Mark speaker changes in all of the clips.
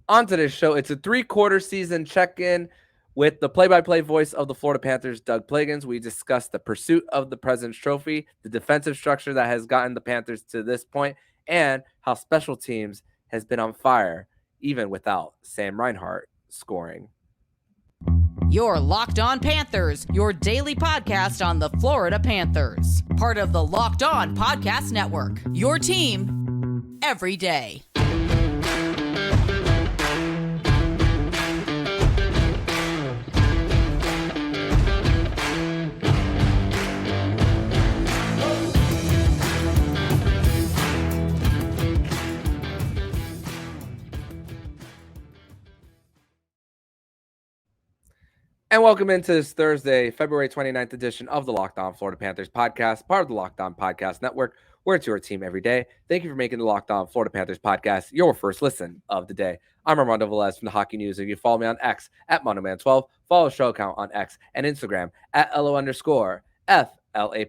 Speaker 1: On today's show, it's a three-quarter season check-in with the play-by-play voice of the Florida Panthers, Doug Plagens. We discussed the pursuit of the President's Trophy, the defensive structure that has gotten the Panthers to this point, and how special teams has been on fire, even without Sam Reinhart scoring.
Speaker 2: You're Locked On Panthers, your daily podcast on the Florida Panthers. Part of the Locked On Podcast Network, your team every day.
Speaker 1: And welcome into this Thursday, February 29th edition of the Locked On Florida Panthers podcast, part of the Locked On Podcast Network, where it's your team every day. Thank you for making the Locked On Florida Panthers podcast your first listen of the day. I'm Armando Velez from the Hockey News, and you follow me on X at MondoMan12. Follow the show account on X and Instagram at LO_FLA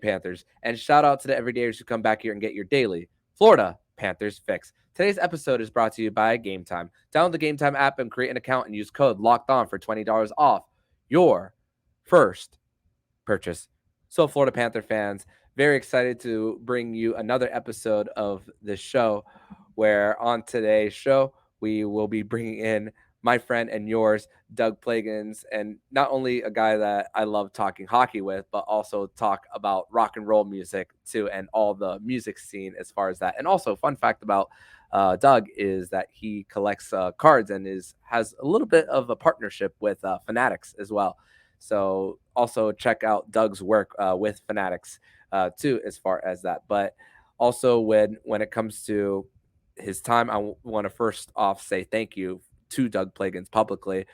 Speaker 1: Panthers. And shout out to the everydayers who come back here and get your daily Florida Panthers fix. Today's episode is brought to you by Game Time. Download the Game Time app and create an account and use code LOCKEDON for $20 off your first purchase. So, Florida Panther fans, very excited to bring you another episode of this show, where on today's show, we will be bringing in my friend and yours, Doug Plagens, and not only a guy that I love talking hockey with, but also talk about rock and roll music too, and all the music scene as far as that. And also, fun fact about Doug is that he collects cards and has a little bit of a partnership with Fanatics as well. So also check out Doug's work with Fanatics too, as far as that. But also when it comes to his time, I want to first off say thank you to Doug Plagens publicly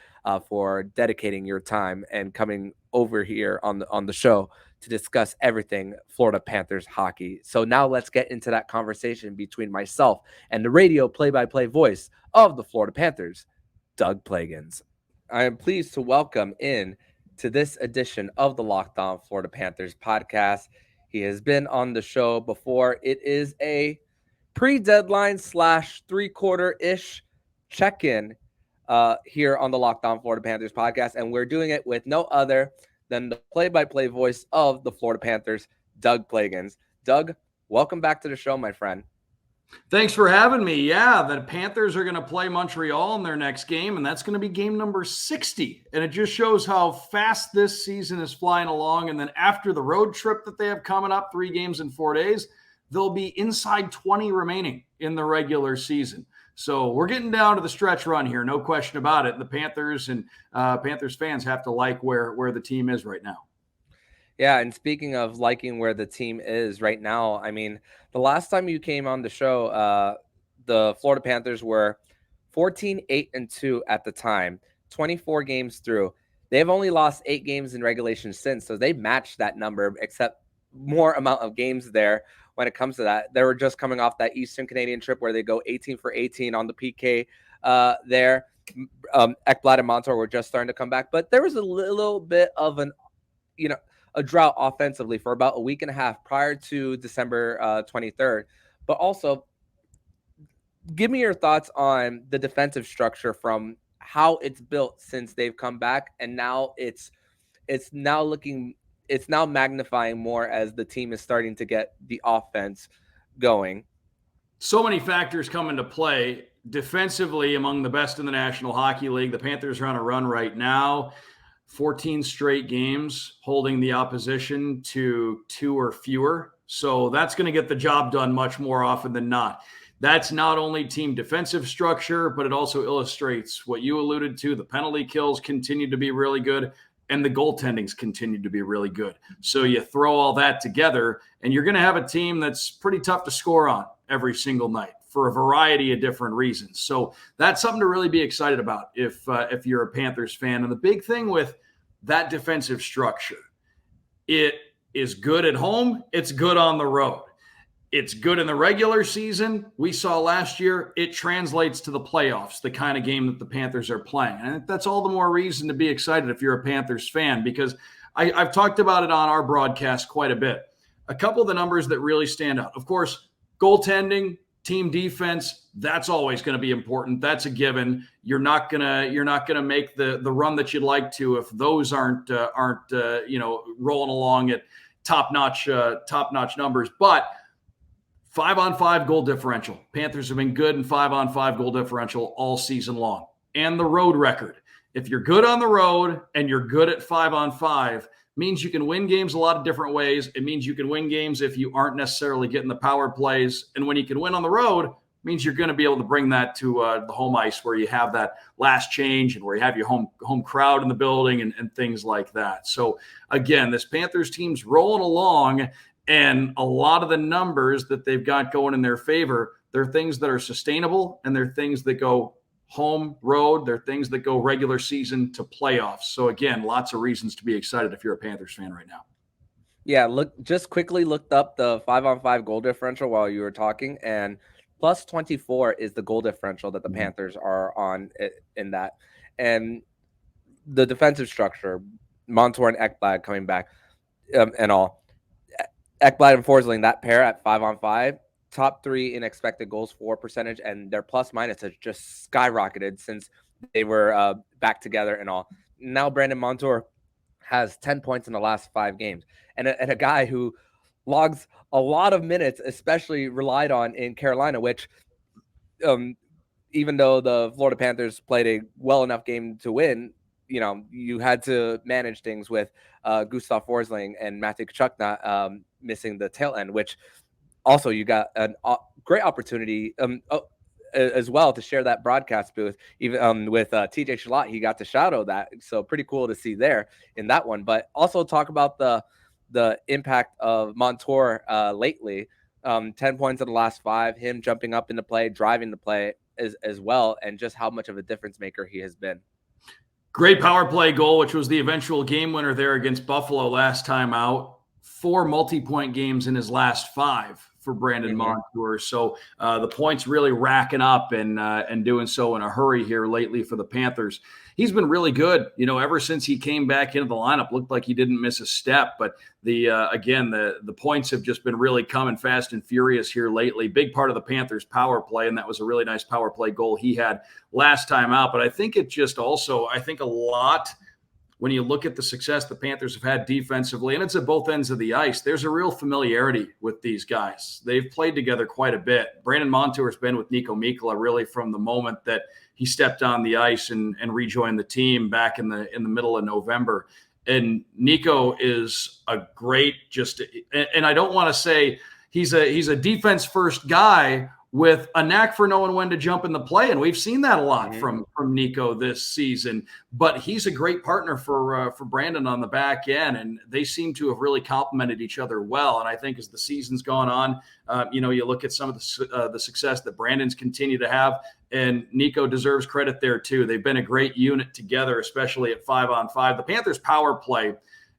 Speaker 1: for dedicating your time and coming over here on the show to discuss everything Florida Panthers hockey. So now let's get into that conversation between myself and the radio play-by-play voice of the Florida Panthers, Doug Plagens. I am pleased to welcome in to this edition of the Locked On Florida Panthers podcast. He has been on the show before. It is a pre-deadline / three-quarter-ish check-in here on the Locked On Florida Panthers podcast, and we're doing it with no other than the play-by-play voice of the Florida Panthers, Doug Plagens. Doug, welcome back to the show, my friend.
Speaker 3: Thanks for having me. Yeah, the Panthers are going to play Montreal in their next game, and that's going to be game number 60. And it just shows how fast this season is flying along. And then after the road trip that they have coming up, 3 games in 4 days, they'll be inside 20 remaining in the regular season. So we're getting down to the stretch run here, no question about it. The Panthers and Panthers fans have to like where the team is right now.
Speaker 1: Yeah, and speaking of liking where the team is right now, I mean, the last time you came on the show, the Florida Panthers were 14-8-2 at the time, 24 games through. They've only lost 8 games in regulation since, so they matched that number, except more amount of games there. When it comes to that, they were just coming off that Eastern Canadian trip where they go 18 for 18 on the PK there. Ekblad and Montour were just starting to come back, but there was a little bit of a drought offensively for about a week and a half prior to December 23rd. But also, give me your thoughts on the defensive structure from how it's built since they've come back, and now it's now magnifying more as the team is starting to get the offense going.
Speaker 3: So many factors come into play. Defensively, among the best in the National Hockey League, the Panthers are on a run right now. 14 straight games holding the opposition to 2 or fewer. So that's going to get the job done much more often than not. That's not only team defensive structure, but it also illustrates what you alluded to. The penalty kills continue to be really good, and the goaltendings continue to be really good. So you throw all that together, and you're going to have a team that's pretty tough to score on every single night for a variety of different reasons. So that's something to really be excited about if you're a Panthers fan. And the big thing with that defensive structure, it is good at home. It's good on the road. It's good in the regular season. We saw last year, it translates to the playoffs, the kind of game that the Panthers are playing. And that's all the more reason to be excited if you're a Panthers fan, because I've talked about it on our broadcast quite a bit. A couple of the numbers that really stand out. Of course, goaltending, team defense, That's always going to be important. That's a given. You're not gonna make the run that you'd like to if those aren't rolling along at top notch numbers. But 5-on-5 goal differential. Panthers have been good in 5-on-5 goal differential all season long. And the road record. If you're good on the road and you're good at 5-on-5, means you can win games a lot of different ways. It means you can win games if you aren't necessarily getting the power plays. And when you can win on the road, means you're going to be able to bring that to the home ice where you have that last change and where you have your home crowd in the building and things like that. So again, this Panthers team's rolling along, and a lot of the numbers that they've got going in their favor, they're things that are sustainable, and they're things that go home, road. They're things that go regular season to playoffs. So again, lots of reasons to be excited if you're a Panthers fan right now.
Speaker 1: Yeah, just quickly looked up the 5-on-5 goal differential while you were talking, and plus 24 is the goal differential that the Panthers are on in that. And the defensive structure, Montour and Ekblad coming back and all. Ekblad and Forsling, that pair at 5-on-5, top 3 in expected goals for percentage, and their plus minus has just skyrocketed since they were back together and all. Now Brandon Montour has 10 points in the last 5 games, and a guy who logs a lot of minutes, especially relied on in Carolina, which even though the Florida Panthers played a well enough game to win, you had to manage things with Gustav Forsling and Matthew Tkachuk not missing the tail end, which also you got a great opportunity as well to share that broadcast booth, even with TJ Shalott. He got to shadow that, so pretty cool to see there in that one. But also talk about the impact of Montour lately. 10 points in the last 5, him jumping up into play, driving the play as well, and just how much of a difference maker he has been.
Speaker 3: Great power play goal, which was the eventual game winner there against Buffalo last time out. 4 multi-point games in his last 5 for Brandon Montour. So the points really racking up and doing so in a hurry here lately for the Panthers. He's been really good, ever since he came back into the lineup. Looked like he didn't miss a step, but the points have just been really coming fast and furious here lately. Big part of the Panthers power play, and that was a really nice power play goal he had last time out. But I think it just also, a lot when you look at the success the Panthers have had defensively, and it's at both ends of the ice, there's a real familiarity with these guys. They've played together quite a bit. Brandon Montour has been with Nico Mikkola really from the moment that he stepped on the ice and rejoined the team back in the middle of November. And Nico is a great, and I don't want to say he's a defense first guy with a knack for knowing when to jump in the play. And we've seen that a lot from Nico this season, but he's a great partner for Brandon on the back end. And they seem to have really complemented each other well. And I think as the season's gone on, you look at some of the success that Brandon's continued to have, and Nico deserves credit there too. They've been a great unit together, especially at 5-on-5. The Panthers power play,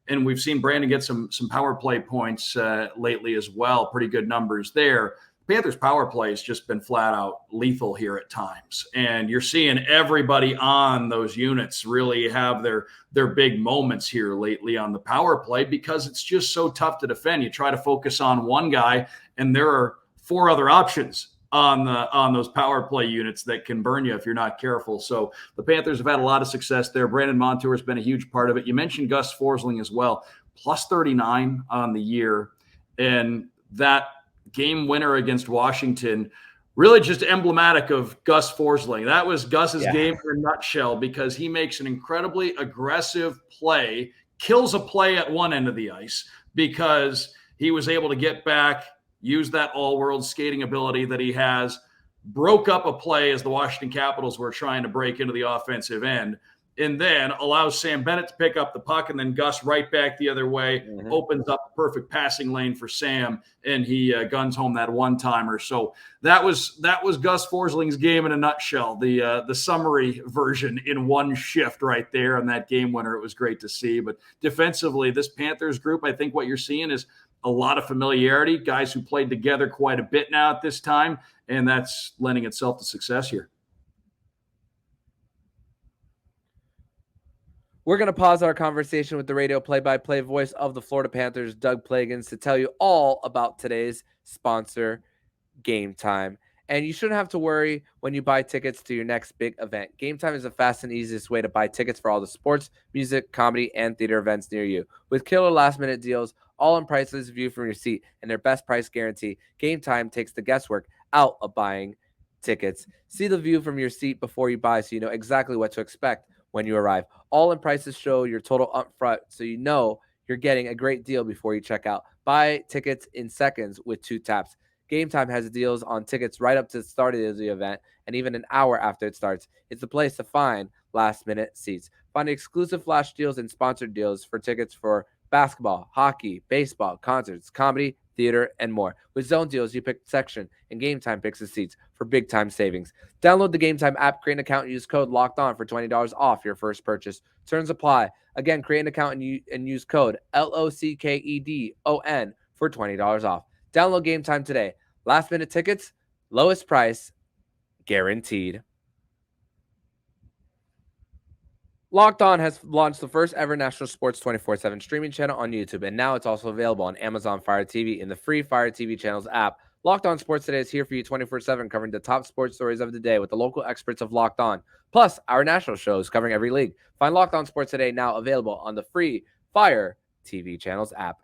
Speaker 3: and we've seen Brandon get some power play points lately as well. Pretty good numbers there. Panthers power play has just been flat out lethal here at times. And you're seeing everybody on those units really have their big moments here lately on the power play, because it's just so tough to defend. You try to focus on one guy, and there are 4 other options on those power play units that can burn you if you're not careful. So the Panthers have had a lot of success there. Brandon Montour has been a huge part of it. You mentioned Gus Forsling as well, plus 39 on the year. And that game winner against Washington, really just emblematic of Gus Forsling. That was Gus's game in a nutshell, because he makes an incredibly aggressive play, kills a play at one end of the ice because he was able to get back, use that all-world skating ability that he has, broke up a play as the Washington Capitals were trying to break into the offensive end, and then allows Sam Bennett to pick up the puck, and then Gus right back the other way, opens up a perfect passing lane for Sam, and he guns home that one-timer. So that was Gus Forsling's game in a nutshell, the summary version in one shift right there on that game winner. It was great to see. But defensively, this Panthers group, I think what you're seeing is a lot of familiarity, guys who played together quite a bit now at this time, and that's lending itself to success here.
Speaker 1: We're going to pause our conversation with the radio play-by-play voice of the Florida Panthers, Doug Plagens, to tell you all about today's sponsor, Game Time. And you shouldn't have to worry when you buy tickets to your next big event. Game Time is the fast and easiest way to buy tickets for all the sports, music, comedy, and theater events near you. With killer last-minute deals, all-in prices view from your seat, and their best price guarantee, Game Time takes the guesswork out of buying tickets. See the view from your seat before you buy so you know exactly what to expect when you arrive. All-in prices show your total upfront so you know you're getting a great deal before you check out. Buy tickets in seconds with 2 taps. Game Time has deals on tickets right up to the start of the event and even an hour after it starts. It's the place to find last-minute seats. Find exclusive flash deals and sponsored deals for tickets for basketball, hockey, baseball, concerts, comedy, theater, and more. With zone deals, you pick the section, and Game Time picks the seats for big-time savings. Download the Game Time app, create an account, and use code LOCKEDON for $20 off your first purchase. Terms apply. Again, create an account and use code LOCKEDON for $20 off. Download Game Time today. Last minute tickets, lowest price, guaranteed. Locked On has launched the first ever national sports 24/7 streaming channel on YouTube, and now it's also available on Amazon Fire TV in the free Fire TV channels app. Locked On Sports Today is here for you 24/7, covering the top sports stories of the day with the local experts of Locked On, plus our national shows covering every league. Find Locked On Sports Today now available on the free Fire TV channels app.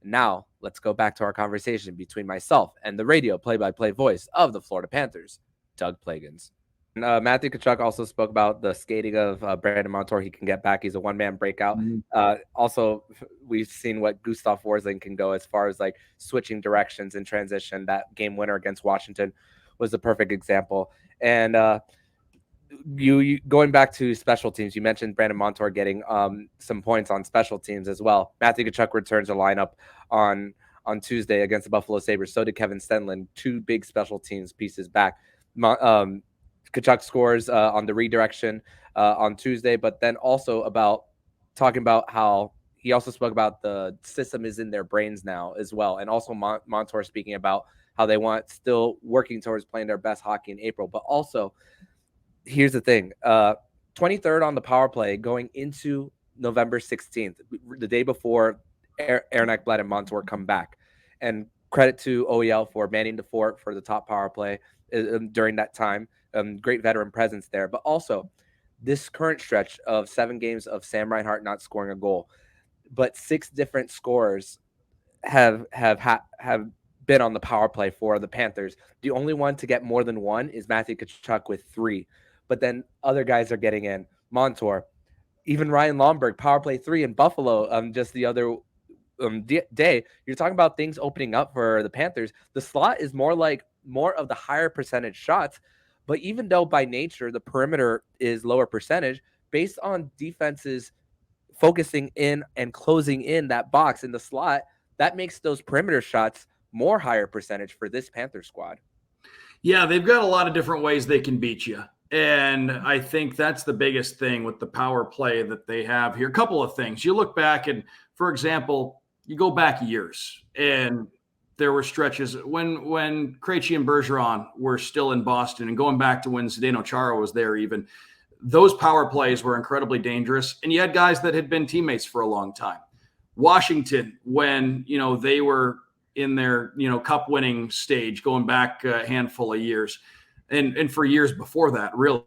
Speaker 1: Now, let's go back to our conversation between myself and the radio play-by-play voice of the Florida Panthers, Doug Plagens. Matthew Tkachuk also spoke about the skating of Brandon Montour. He can get back. He's a one-man breakout. Also, we've seen what Gustav Forsling can go as far as like switching directions in transition. That game winner against Washington was a perfect example. And you going back to special teams, you mentioned Brandon Montour getting some points on special teams as well. Matthew Tkachuk returns a lineup on Tuesday against the Buffalo Sabres. So did Kevin Stenlund, 2 big special teams pieces back. Tkachuk scores on the redirection on Tuesday, but then also talking about how he also spoke about the system is in their brains now as well. And also Montour speaking about how they want still working towards playing their best hockey in April. But also, here's the thing, 23rd on the power play going into November 16th, the day before Aaron Ekblad and Montour come back. And credit to OEL for manning the fort for the top power play during that time. Great veteran presence there. But also, this current stretch of 7 games of Sam Reinhart not scoring a goal, but 6 different scorers have been on the power play for the Panthers. The only one to get more than 1 is Matthew Tkachuk with 3. But then other guys are getting in. Montour, even Ryan Lomberg, power play 3 in Buffalo just the other day. You're talking about things opening up for the Panthers. The slot is more of the higher percentage shots. But even though by nature the perimeter is lower percentage, based on defenses focusing in and closing in that box in the slot, that makes those perimeter shots more higher percentage for this Panther squad.
Speaker 3: Yeah, they've got a lot of different ways they can beat you. And I think that's the biggest thing with the power play that they have here. A couple of things. You look back and, for example, you go back years and there were stretches when Krejci and Bergeron were still in Boston and going back to when Zdeno Chara was there even, those power plays were incredibly dangerous. And you had guys that had been teammates for a long time. Washington, when, they were in their, cup winning stage going back a handful of years. And for years before that, really,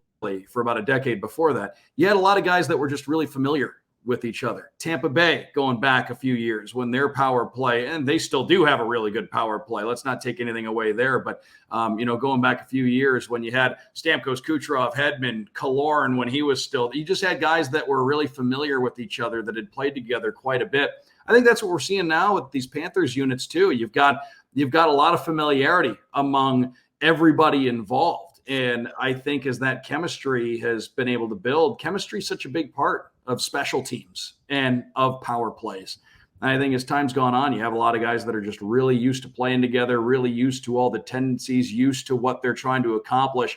Speaker 3: for about a decade before that, you had a lot of guys that were just really familiar with each other. Tampa Bay, going back a few years when their power play, and they still do have a really good power play. Let's not take anything away there. But, going back a few years when you had Stamkos, Kucherov, Hedman, Killorn, when he was still, you just had guys that were really familiar with each other that had played together quite a bit. I think that's what we're seeing now with these Panthers units too. You've got a lot of familiarity among everybody involved. And I think as that chemistry has been able to build, chemistry is such a big part of special teams and of power plays. And I think as time's gone on, you have a lot of guys that are just really used to playing together, really used to all the tendencies, used to what they're trying to accomplish.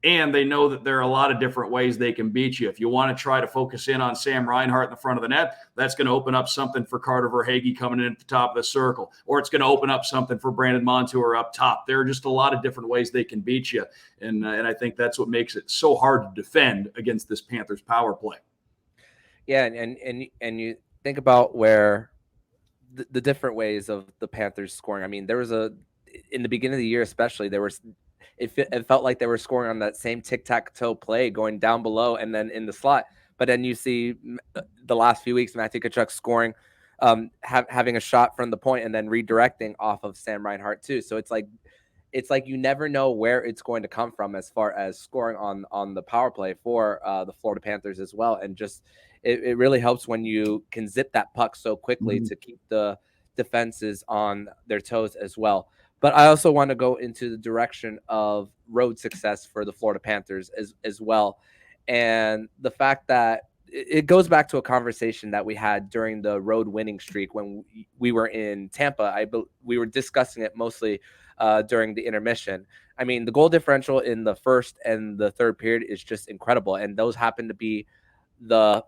Speaker 3: And they know that there are a lot of different ways they can beat you. If you want to try to focus in on Sam Reinhart in the front of the net, that's going to open up something for Carter Verhaeghe coming in at the top of the circle, or it's going to open up something for Brandon Montour up top. There are just a lot of different ways they can beat you. And I think that's what makes it so hard to defend against this Panthers power play.
Speaker 1: Yeah, and you think about where the different ways of the Panthers scoring. I mean, there was in the beginning of the year especially, it felt like they were scoring on that same tic-tac-toe play going down below and then in the slot. But then you see the last few weeks, Matthew Tkachuk scoring, having a shot from the point and then redirecting off of Sam Reinhart too. So it's like you never know where it's going to come from as far as scoring on the power play for the Florida Panthers as well. And just it really helps when you can zip that puck so quickly to keep the defenses on their toes as well. But I also want to go into the direction of road success for the Florida Panthers as well. And the fact that it goes back to a conversation that we had during the road winning streak when we were in Tampa. We were discussing it mostly during the intermission. I mean, the goal differential in the first and the third period is just incredible. And those happen to be the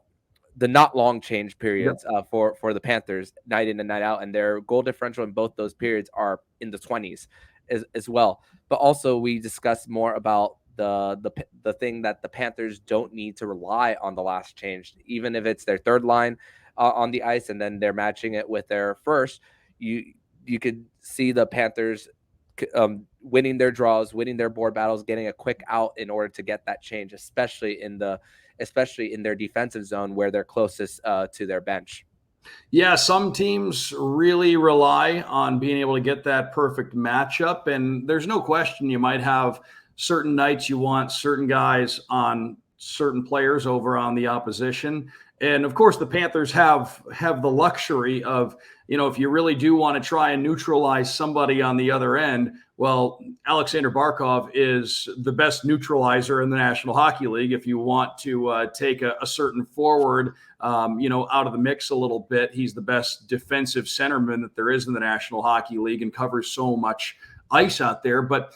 Speaker 1: not long change periods for the Panthers night in and night out. And their goal differential in both those periods are in the 20s as well. But also we discussed more about the thing that the Panthers don't need to rely on the last change, even if it's their third line on the ice and then they're matching it with their first. You could see the Panthers winning their draws, winning their board battles, getting a quick out in order to get that change, especially in their defensive zone where they're closest to their bench.
Speaker 3: Yeah, some teams really rely on being able to get that perfect matchup, and there's no question you might have certain nights you want certain guys on certain players over on the opposition. And of course, the Panthers have the luxury of, if you really do want to try and neutralize somebody on the other end, well, Alexander Barkov is the best neutralizer in the National Hockey League. If you want to take a certain forward, out of the mix a little bit, he's the best defensive centerman that there is in the National Hockey League and covers so much ice out there. But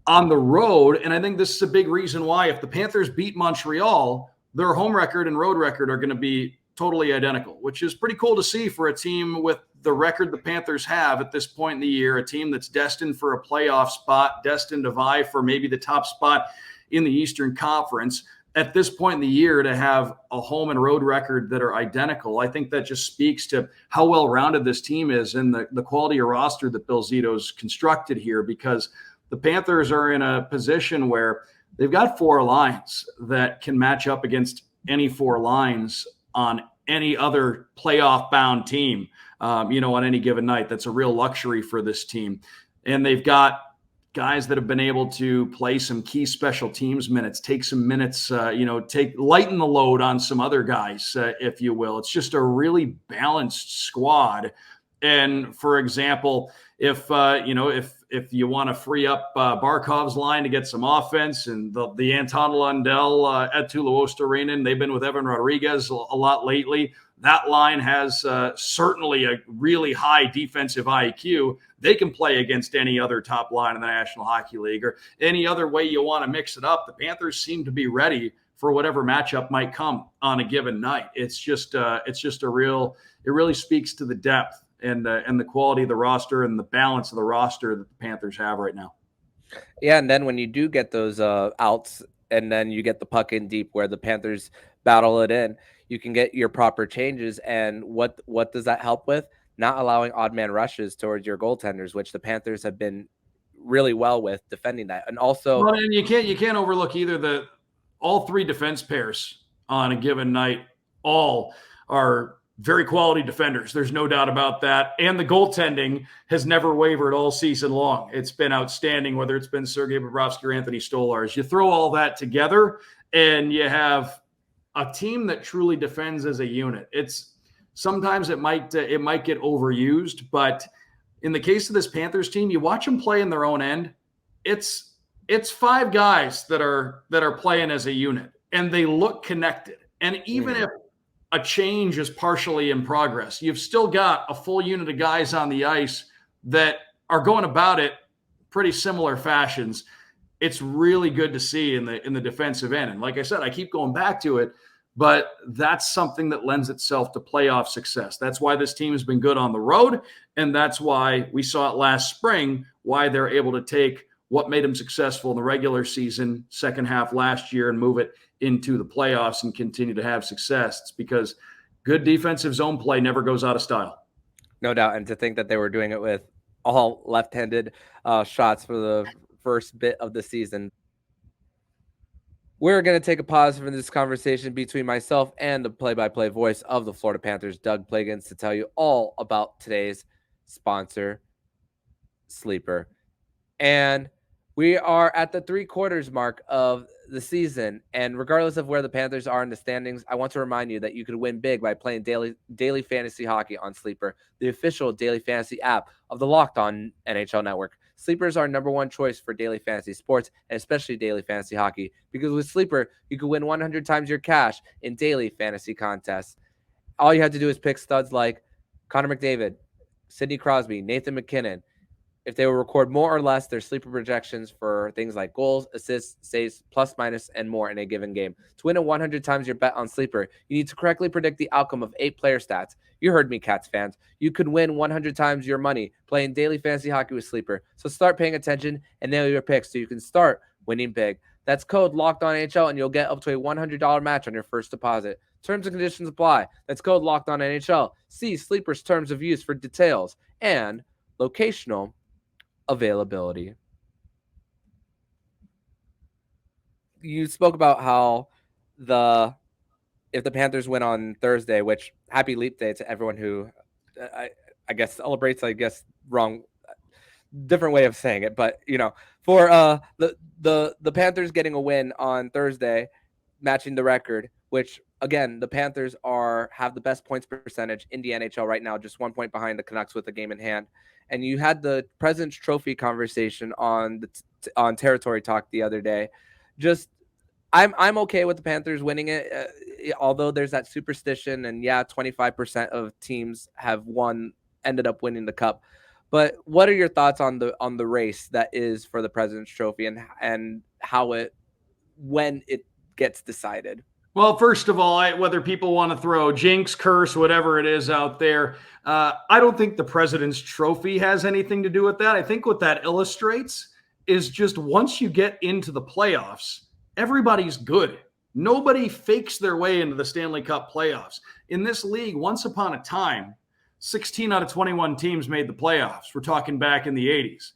Speaker 3: on the road, and I think this is a big reason why, if the Panthers beat Montreal, their home record and road record are going to be totally identical, which is pretty cool to see for a team with the record the Panthers have at this point in the year, a team that's destined for a playoff spot, destined to vie for maybe the top spot in the Eastern Conference. At this point in the year, to have a home and road record that are identical, I think that just speaks to how well-rounded this team is and the quality of roster that Bill Zito's constructed here, because the Panthers are in a position where they've got four lines that can match up against any four lines on any other playoff-bound team, on any given night. That's a real luxury for this team. And they've got guys that have been able to play some key special teams minutes, take some minutes, lighten the load on some other guys, if you will. It's just a really balanced squad. And for example, if you want to free up Barkov's line to get some offense, and the Anton Lundell, Eetu Luostarinen, they've been with Evan Rodriguez a lot lately. That line has certainly a really high defensive IQ. They can play against any other top line in the National Hockey League, or any other way you want to mix it up. The Panthers seem to be ready for whatever matchup might come on a given night. It really speaks to the depth and the quality of the roster and the balance of the roster that the Panthers have right now.
Speaker 1: Yeah, and then when you do get those outs and then you get the puck in deep where the Panthers battle it in, you can get your proper changes. And what does that help with? Not allowing odd man rushes towards your goaltenders, which the Panthers have been really well with defending that. And also,
Speaker 3: and you can't overlook either all three defense pairs on a given night all are very quality defenders. There's no doubt about that. And the goaltending has never wavered all season long. It's been outstanding, whether it's been Sergei Bobrovsky or Anthony Stolarz. You throw all that together and you have a team that truly defends as a unit. Sometimes it might get overused, but in the case of this Panthers team, you watch them play in their own end. It's five guys that are playing as a unit, and they look connected. And even if a change is partially in progress, you've still got a full unit of guys on the ice that are going about it pretty similar fashions. It's really good to see in the defensive end. And like I said, I keep going back to it, but that's something that lends itself to playoff success. That's why this team has been good on the road, and that's why we saw it last spring, why they're able to take what made them successful in the regular season, second half last year, and move it into the playoffs and continue to have success. It's because good defensive zone play never goes out of style.
Speaker 1: No doubt. And to think that they were doing it with all left-handed shots for first bit of the season. We're going to take a pause from this conversation between myself and the play-by-play voice of the Florida Panthers, Doug Plagens, to tell you all about today's sponsor, Sleeper. And we are at the 3/4 mark of the season. And regardless of where the Panthers are in the standings, I want to remind you that you could win big by playing daily fantasy hockey on Sleeper, the official daily fantasy app of the Locked On NHL Network. Sleeper is our number one choice for daily fantasy sports, and especially daily fantasy hockey, because with Sleeper, you can win 100 times your cash in daily fantasy contests. All you have to do is pick studs like Connor McDavid, Sidney Crosby, Nathan McKinnon. If they will record more or less their sleeper projections for things like goals, assists, saves, plus, minus, and more in a given game. To win a 100 times your bet on Sleeper, you need to correctly predict the outcome of 8 player stats. You heard me, Cats fans. You could win 100 times your money playing daily fantasy hockey with Sleeper. So start paying attention and nail your picks so you can start winning big. That's code LOCKEDONNHL, and you'll get up to a $100 match on your first deposit. Terms and conditions apply. That's code LOCKEDONNHL. See Sleeper's terms of use for details and locational availability. You spoke about how if the Panthers win on Thursday, which happy leap day to everyone who I guess celebrates, wrong, different way of saying it, but for the Panthers getting a win on Thursday, matching the record, which again, the Panthers have the best points percentage in the NHL right now, just 1 point behind the Canucks with a game in hand. And you had the President's Trophy conversation on Territory Talk the other day. I'm okay with the Panthers winning it, although there's that superstition, and 25% of teams have ended up winning the cup. But what are your thoughts on the race that is for the President's Trophy and when it gets decided?
Speaker 3: Well, first of all, whether people want to throw jinx, curse, whatever it is out there, I don't think the President's Trophy has anything to do with that. I think what that illustrates is just once you get into the playoffs, everybody's good. Nobody fakes their way into the Stanley Cup playoffs. In this league, once upon a time, 16 out of 21 teams made the playoffs. We're talking back in the 80s.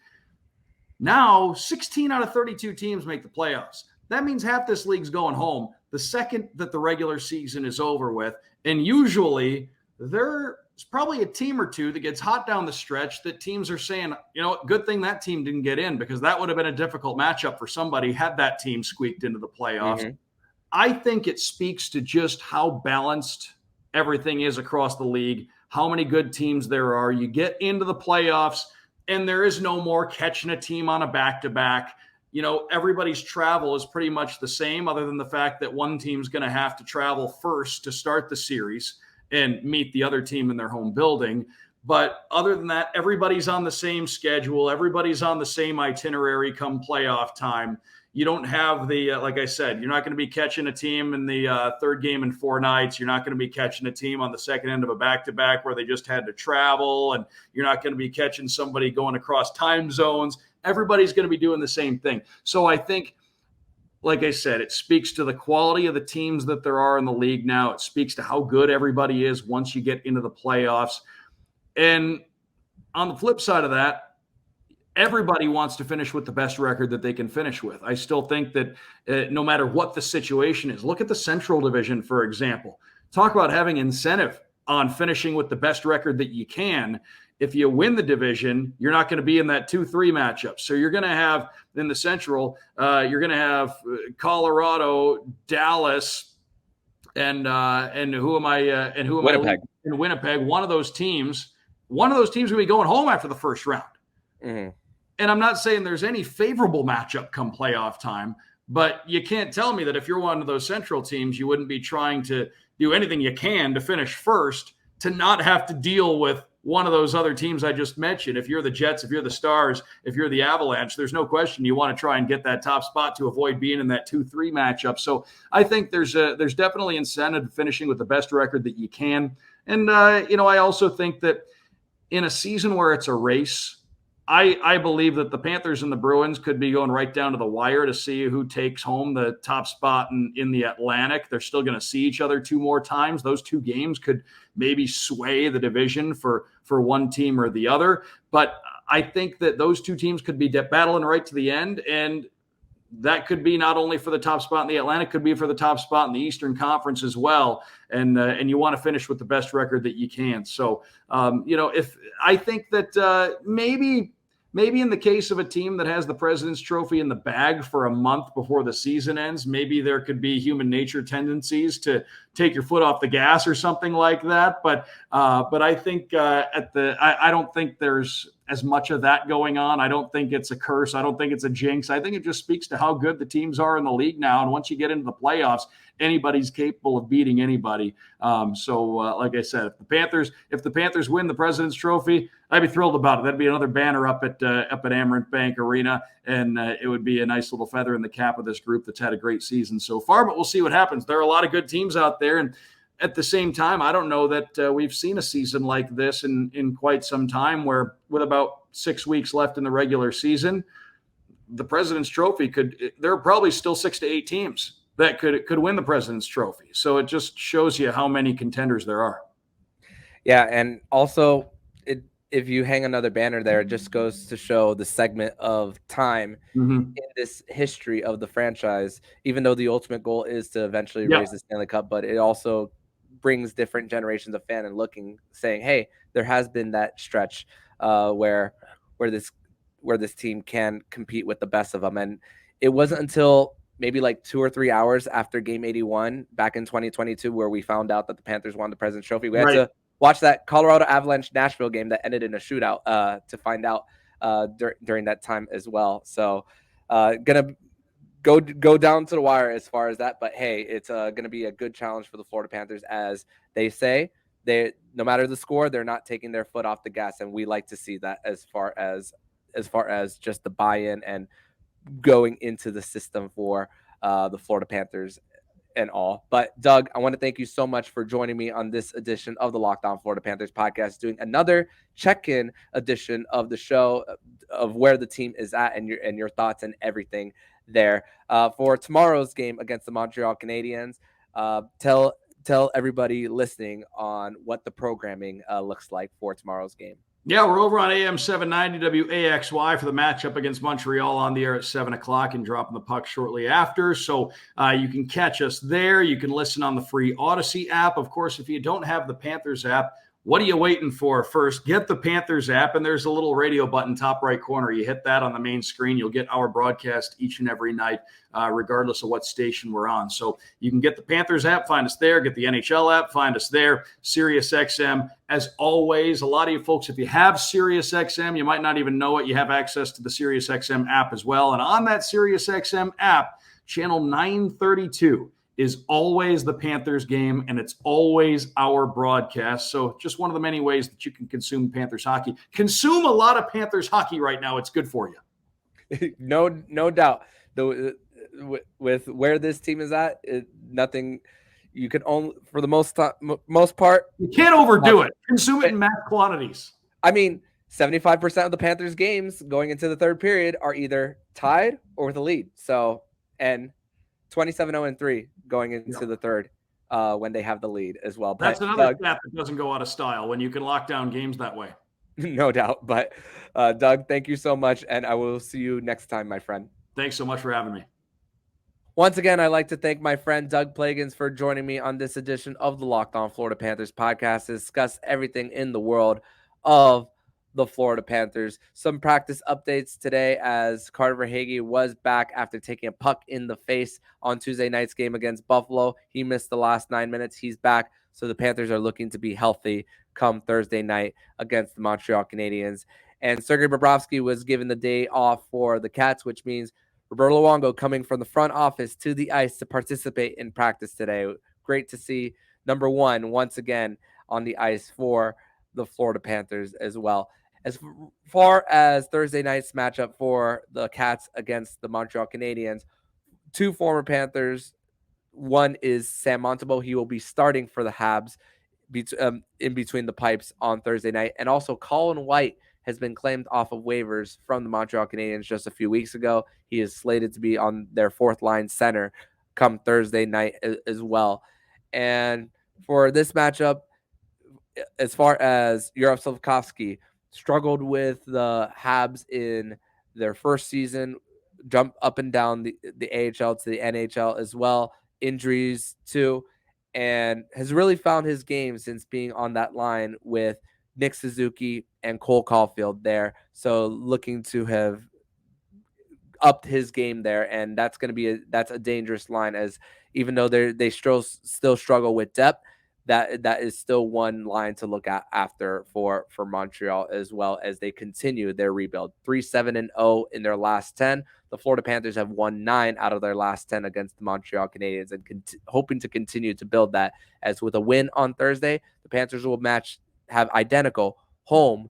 Speaker 3: Now, 16 out of 32 teams make the playoffs. That means half this league's going home the second that the regular season is over with. And usually there's probably a team or two that gets hot down the stretch that teams are saying, good thing that team didn't get in, because that would have been a difficult matchup for somebody had that team squeaked into the playoffs. Mm-hmm. I think it speaks to just how balanced everything is across the league, how many good teams there are. You get into the playoffs and there is no more catching a team on a back-to-back. Everybody's travel is pretty much the same, other than the fact that one team's going to have to travel first to start the series and meet the other team in their home building. But other than that, everybody's on the same schedule. Everybody's on the same itinerary come playoff time. You don't have like I said, you're not going to be catching a team in the third game in 4 nights. You're not going to be catching a team on the second end of a back-to-back where they just had to travel. And you're not going to be catching somebody going across time zones. Everybody's going to be doing the same thing. So I think, like I said, it speaks to the quality of the teams that there are in the league now. It speaks to how good everybody is once you get into the playoffs. And on the flip side of that, everybody wants to finish with the best record that they can finish with. I still think that no matter what the situation is, look at the Central Division, for example. Talk about having incentive on finishing with the best record that you can. If you win the division, you're not going to be in that 2-3 matchup. So you're going to have in the Central, you're going to have Colorado, Dallas, and who am I? And who am
Speaker 1: Winnipeg.
Speaker 3: In Winnipeg. One of those teams going to be going home after the first round. Mm-hmm. And I'm not saying there's any favorable matchup come playoff time, but you can't tell me that if you're one of those Central teams, you wouldn't be trying to do anything you can to finish first, to not have to deal with one of those other teams I just mentioned. If you're the Jets, if you're the Stars, if you're the Avalanche, there's no question you want to try and get that top spot to avoid being in that 2-3 matchup. So I think there's definitely incentive finishing with the best record that you can. And, I also think that in a season where it's a race, I believe that the Panthers and the Bruins could be going right down to the wire to see who takes home the top spot in the Atlantic. They're still going to see each other 2 more times. Those 2 games could maybe sway the division for one team or the other. But I think that those two teams could be battling right to the end, and that could be not only for the top spot in the Atlantic, could be for the top spot in the Eastern Conference as well. And you want to finish with the best record that you can. So, if I think that maybe in the case of a team that has the President's Trophy in the bag for a month before the season ends, maybe there could be human nature tendencies to take your foot off the gas or something like that. But I think I don't think there's as much of that going on. I don't think it's a curse. I don't think it's a jinx. I think it just speaks to how good the teams are in the league now. And once you get into the playoffs, anybody's capable of beating anybody. Like I said, if the Panthers win the President's Trophy, I'd be thrilled about it. That'd be another banner up at Amerant Bank Arena, and it would be a nice little feather in the cap of this group that's had a great season so far. But we'll see what happens. There are a lot of good teams out there, and at the same time, I don't know that we've seen a season like this in quite some time, where with about 6 weeks left in the regular season, the President's Trophy there are probably still 6 to 8 teams that could win the President's Trophy. So it just shows you how many contenders there are.
Speaker 1: Yeah, and also if you hang another banner there, it just goes to show the segment of time in this history of the franchise, even though the ultimate goal is to eventually raise the Stanley Cup, but it also brings different generations of fan and saying, hey, there has been that stretch where this team can compete with the best of them. And it wasn't until maybe like 2 or 3 hours after game 81 back in 2022 where we found out that the Panthers won the President's Trophy. We had to watch that Colorado Avalanche Nashville game that ended in a shootout to find out during that time as well. So gonna go down to the wire as far as that, but hey, it's gonna be a good challenge for the Florida Panthers. As they say, no matter the score, they're not taking their foot off the gas, and we like to see that as far as just the buy-in and going into the system for the Florida Panthers and all. But Doug, I want to thank you so much for joining me on this edition of the Locked On Florida Panthers podcast, doing another check-in edition of the show of where the team is at and your thoughts and everything there. For tomorrow's game against the Montreal Canadiens, tell everybody listening on what the programming looks like for tomorrow's game.
Speaker 3: Yeah, we're over on AM 790 WAXY for the matchup against Montreal, on the air at 7 o'clock and dropping the puck shortly after. So you can catch us there. You can listen on the free Odyssey app. Of course, if you don't have the Panthers app, what are you waiting for? First, get the Panthers app, and there's a little radio button top right corner. You hit that on the main screen. You'll get our broadcast each and every night, regardless of what station we're on. So you can get the Panthers app, find us there. Get the NHL app, find us there. SiriusXM, as always. A lot of you folks, if you have SiriusXM, you might not even know it. You have access to the SiriusXM app as well. And on that SiriusXM app, channel 932 is always the Panthers game, and it's always our broadcast. So just one of the many ways that you can consume Panthers hockey. Consume a lot of Panthers hockey right now. It's good for you.
Speaker 1: No doubt. With where this team is at, nothing you can only, for the most part,
Speaker 3: you can't overdo it. Consume it in mass quantities.
Speaker 1: I mean, 75% of the Panthers games going into the third period are either tied or with a lead. So, and 27-0-3 going into the third when they have the lead as well.
Speaker 3: That's another stat that doesn't go out of style when you can lock down games that way.
Speaker 1: No doubt. But Doug, thank you so much, and I will see you next time, my friend.
Speaker 3: Thanks so much for having me.
Speaker 1: Once again, I'd like to thank my friend Doug Plagens for joining me on this edition of the Locked On Florida Panthers podcast to discuss everything in the world of the Florida Panthers. Some practice updates today as Carter Verhaeghe was back after taking a puck in the face on Tuesday night's game against Buffalo. He missed the last 9 minutes. He's back, so the Panthers are looking to be healthy come Thursday night against the Montreal Canadiens. And Sergei Bobrovsky was given the day off for the Cats, which means Roberto Luongo coming from the front office to the ice to participate in practice today. Great to see number one once again on the ice for the Florida Panthers as well. As far as Thursday night's matchup for the Cats against the Montreal Canadiens, 2 former Panthers. One is Sam Montour. He will be starting for the Habs in between the pipes on Thursday night. And also Colin White has been claimed off of waivers from the Montreal Canadiens just a few weeks ago. He is slated to be on their fourth line center come Thursday night as well. And for this matchup, as far as Yaroslav Slavkovsky, struggled with the Habs in their first season, jump up and down the AHL to the NHL as well, injuries too, and has really found his game since being on that line with Nick Suzuki and Cole Caulfield there. So looking to have upped his game there, and that's going to be that's a dangerous line, as even though they still struggle with depth, that is still one line to look at after for Montreal, as well as they continue their rebuild. 3-7-0 in their last 10. The Florida Panthers have won 9 out of their last 10 against the Montreal Canadiens, and hoping to continue to build that, as with a win on Thursday, the Panthers will have identical home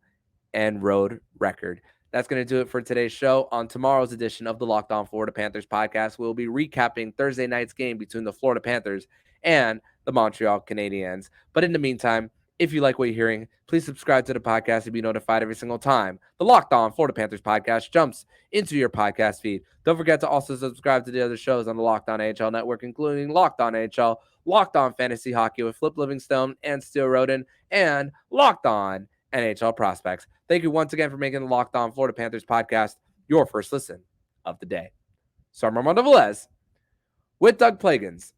Speaker 1: and road record. That's going to do it for today's show. On tomorrow's edition of the Locked On Florida Panthers podcast, we'll be recapping Thursday night's game between the Florida Panthers and the Montreal Canadiens. But in the meantime, if you like what you're hearing, please subscribe to the podcast to be notified every single time the Locked On Florida Panthers podcast jumps into your podcast feed. Don't forget to also subscribe to the other shows on the Locked On AHL network, including Locked On AHL, Locked On Fantasy Hockey with Flip Livingstone and Steele Roden, and Locked On NHL Prospects. Thank you once again for making the Locked On Florida Panthers podcast your first listen of the day. So I'm Armando Velez with Doug Plagens,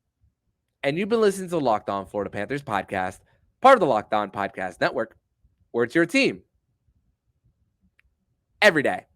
Speaker 1: and you've been listening to the Locked On Florida Panthers podcast, part of the Locked On Podcast Network, where it's your team every day.